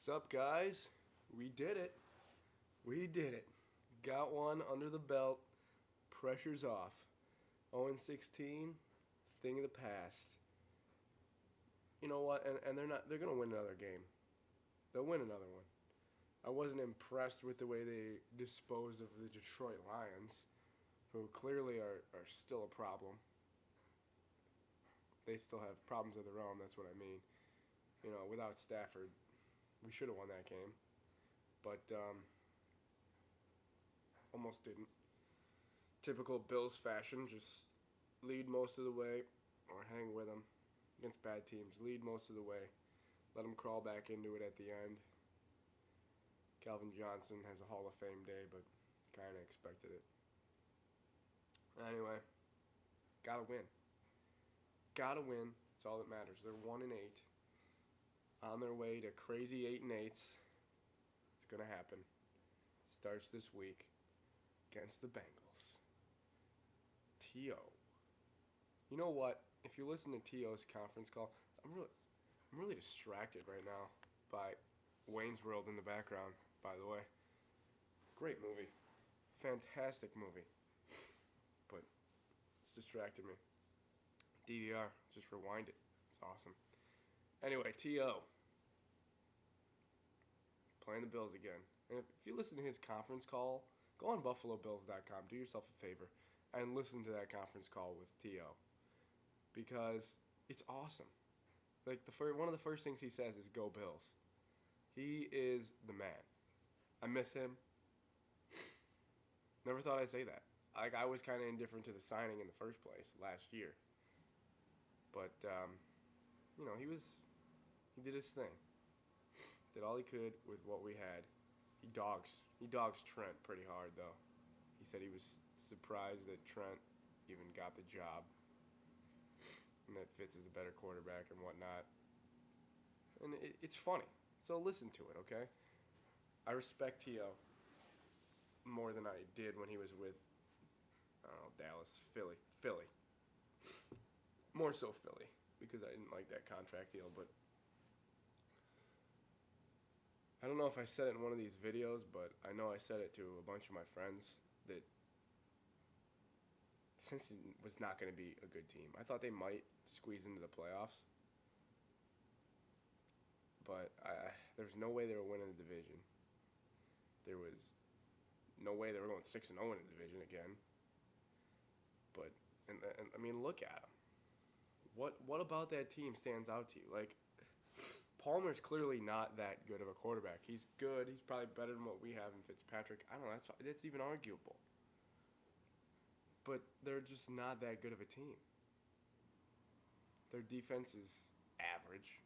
What's up, guys? We did it. We did it. Got one under the belt. Pressure's off. 0-16, thing of the past. You know what? And they're gonna win another game. They'll win another one. I wasn't impressed with the way they disposed of the Detroit Lions, who clearly are still a problem. They still have problems of their own, that's what I mean. Without Stafford, we should have won that game. But almost didn't. Typical Bills fashion, just lead most of the way or hang with them against bad teams. Lead most of the way. Let them crawl back into it at the end. Calvin Johnson has a Hall of Fame day, but kind of expected it. Anyway, gotta win. Gotta win. That's all that matters. They're 1-8. On their way to crazy 8-8s. It's gonna happen. Starts this week against the Bengals. T.O. You know what? If you listen to T.O.'s conference call, I'm really distracted right now by Wayne's World in the background, by the way. Great movie. Fantastic movie. But it's distracted me. DVR. Just rewind it. It's awesome. Anyway, T.O. playing the Bills again. And if you listen to his conference call, go on BuffaloBills.com. Do yourself a favor and listen to that conference call with T.O. Because it's awesome. Like one of the first things he says is "Go Bills." He is the man. I miss him. Never thought I'd say that. Like, I was kind of indifferent to the signing in the first place last year. But he did his thing. Did all he could with what we had. He dogs Trent pretty hard, though. He said he was surprised that Trent even got the job. And that Fitz is a better quarterback and whatnot. And it's funny. So listen to it, okay? I respect T.O. more than I did when he was with, Dallas, Philly. More so Philly, because I didn't like that contract deal, but I don't know if I said it in one of these videos, but I know I said it to a bunch of my friends that Cincinnati was not going to be a good team. I thought they might squeeze into the playoffs, but there was no way they were winning the division. There was no way they were going 6-0 in the division again. But and I mean, look at them. What about that team stands out to you? Like, Palmer's clearly not that good of a quarterback. He's good. He's probably better than what we have in Fitzpatrick. I don't know. That's even arguable. But they're just not that good of a team. Their defense is average.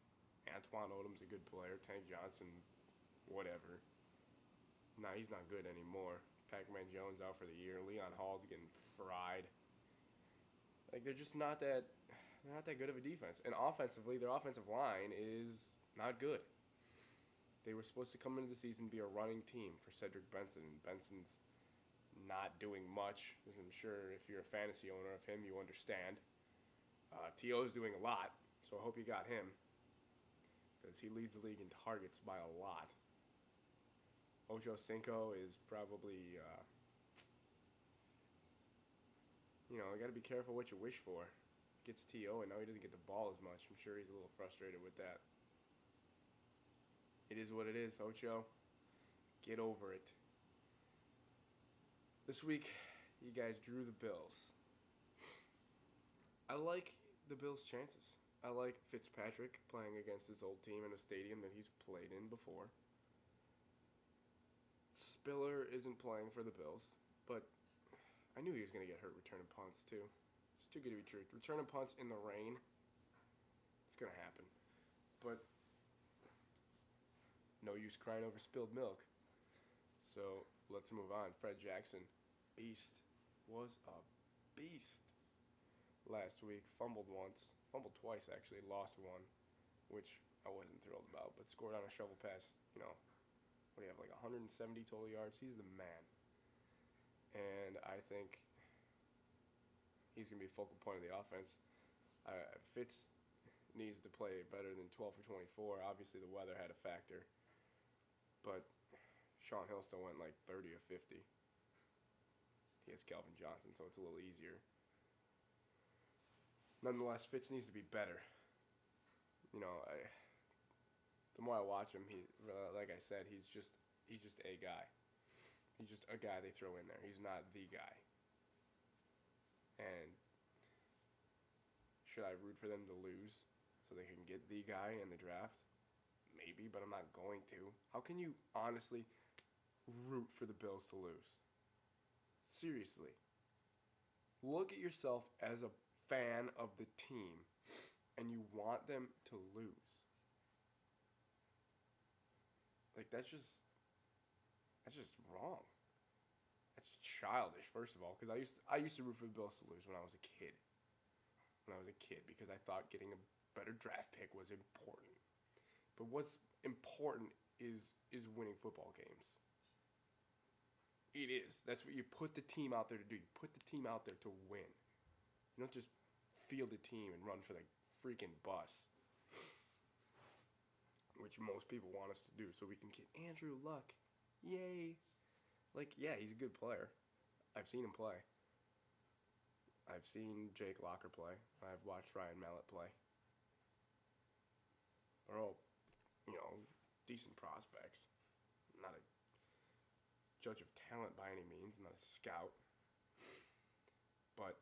Antoine Odom's a good player. Tank Johnson, whatever. Nah, he's not good anymore. Pac-Man Jones out for the year. Leon Hall's getting fried. Like, they're just not that good of a defense. And offensively, their offensive line is not good. They were supposed to come into the season and be a running team for Cedric Benson. And Benson's not doing much. As I'm sure if you're a fantasy owner of him, you understand. T.O.'s doing a lot, so I hope you got him. Because he leads the league in targets by a lot. Ocho Cinco is probably, you got to be careful what you wish for. Gets T.O. and now he doesn't get the ball as much. I'm sure he's a little frustrated with that. It is what it is, Ocho. Get over it. This week, you guys drew the Bills. I like the Bills' chances. I like Fitzpatrick playing against his old team in a stadium that he's played in before. Spiller isn't playing for the Bills, but I knew he was going to get hurt returning punts, too. It's too good to be true. Returning punts in the rain, it's going to happen. But no use crying over spilled milk. So let's move on. Fred Jackson, beast, was a beast last week. Fumbled twice actually, lost one, which I wasn't thrilled about, but scored on a shovel pass, what do you have, like 170 total yards? He's the man. And I think he's going to be a focal point of the offense. Fitz needs to play better than 12 for 24. Obviously, the weather had a factor. But Sean Hill still went like 30 of 50. He has Calvin Johnson, so it's a little easier. Nonetheless, Fitz needs to be better. You know, the more I watch him, like I said, he's just a guy. He's just a guy they throw in there. He's not the guy. And should I root for them to lose so they can get the guy in the draft? Maybe, but I'm not going to. How can you honestly root for the Bills to lose? Seriously. Look at yourself as a fan of the team and you want them to lose. Like, that's just wrong. That's childish, first of all, because I used to root for the Bills to lose when I was a kid. Because I thought getting a better draft pick was important. But what's important is winning football games. It is. That's what you put the team out there to do. You put the team out there to win. You don't just field a team and run for the freaking bus, which most people want us to do, so we can get Andrew Luck. Yay. Like, yeah, he's a good player. I've seen him play. I've seen Jake Locker play. I've watched Ryan Mallett play. They're all, decent prospects. I'm not a judge of talent by any means. I'm not a scout. But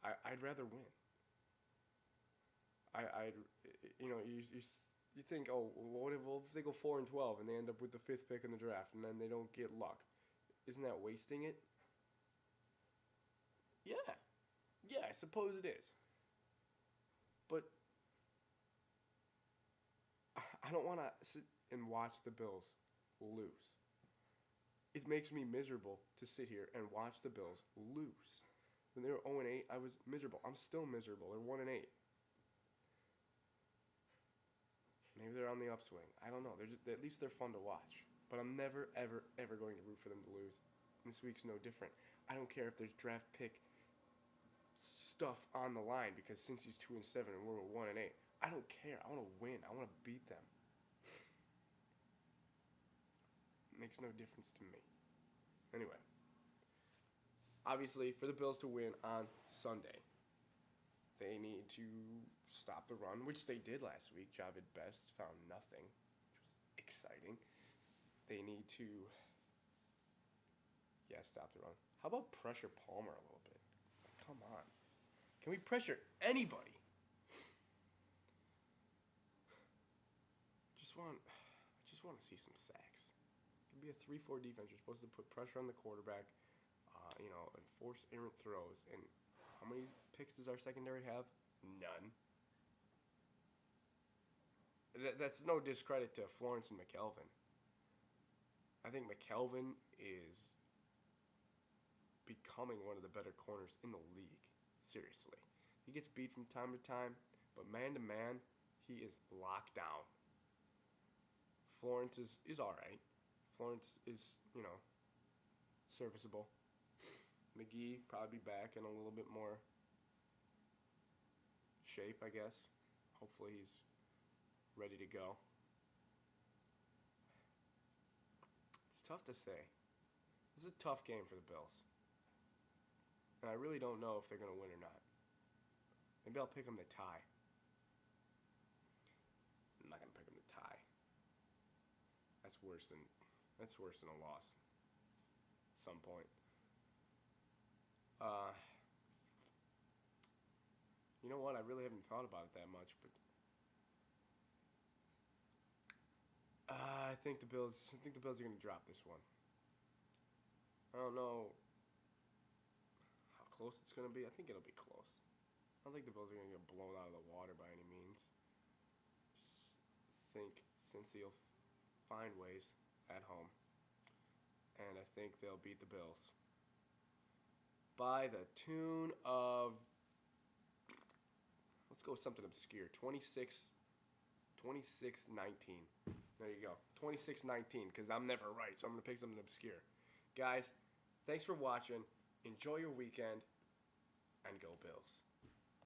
I'd rather win. You think, oh, what if they go 4-12 and they end up with the 5th pick in the draft and then they don't get Luck? Isn't that wasting it? Yeah, I suppose it is. But I don't want to sit and watch the Bills lose. It makes me miserable to sit here and watch the Bills lose. When they were 0-8, I was miserable. I'm still miserable. They're 1-8. Maybe they're on the upswing. I don't know. At least they're fun to watch. But I'm never, ever, ever going to root for them to lose. This week's no different. I don't care if there's draft pick stuff on the line, because since he's 2-7 and we're 1-8, I don't care. I want to win. I want to beat them. It makes no difference to me. Anyway, obviously, for the Bills to win on Sunday, they need to stop the run, which they did last week. Javid Best found nothing, which was exciting. They need to, stop the run. How about pressure Palmer a little bit? Like, come on. Can we pressure anybody? I just want to see some sacks. It can be a 3-4 defense. You're supposed to put pressure on the quarterback, and force errant throws. And how many picks does our secondary have? None. That's no discredit to Florence and McKelvin. I think McKelvin is becoming one of the better corners in the league. Seriously. He gets beat from time to time, but man to man, he is locked down. Florence is all right. Florence is, serviceable. McGee probably back in a little bit more shape, I guess. Hopefully he's ready to go. It's tough to say. This is a tough game for the Bills. And I really don't know if they're going to win or not. Maybe I'll pick them to tie. I'm not going to pick them to tie. That's worse than a loss. At some point. You know what? I really haven't thought about it that much, but I think the Bills are going to drop this one. I don't know how close it's going to be. I think it'll be close. I don't think the Bills are going to get blown out of the water by any means. Just think Cincy will find ways at home. And I think they'll beat the Bills by the tune of, let's go with something obscure, 26-19. There you go, 26-19, because I'm never right, so I'm going to pick something obscure. Guys, thanks for watching. Enjoy your weekend, and go Bills.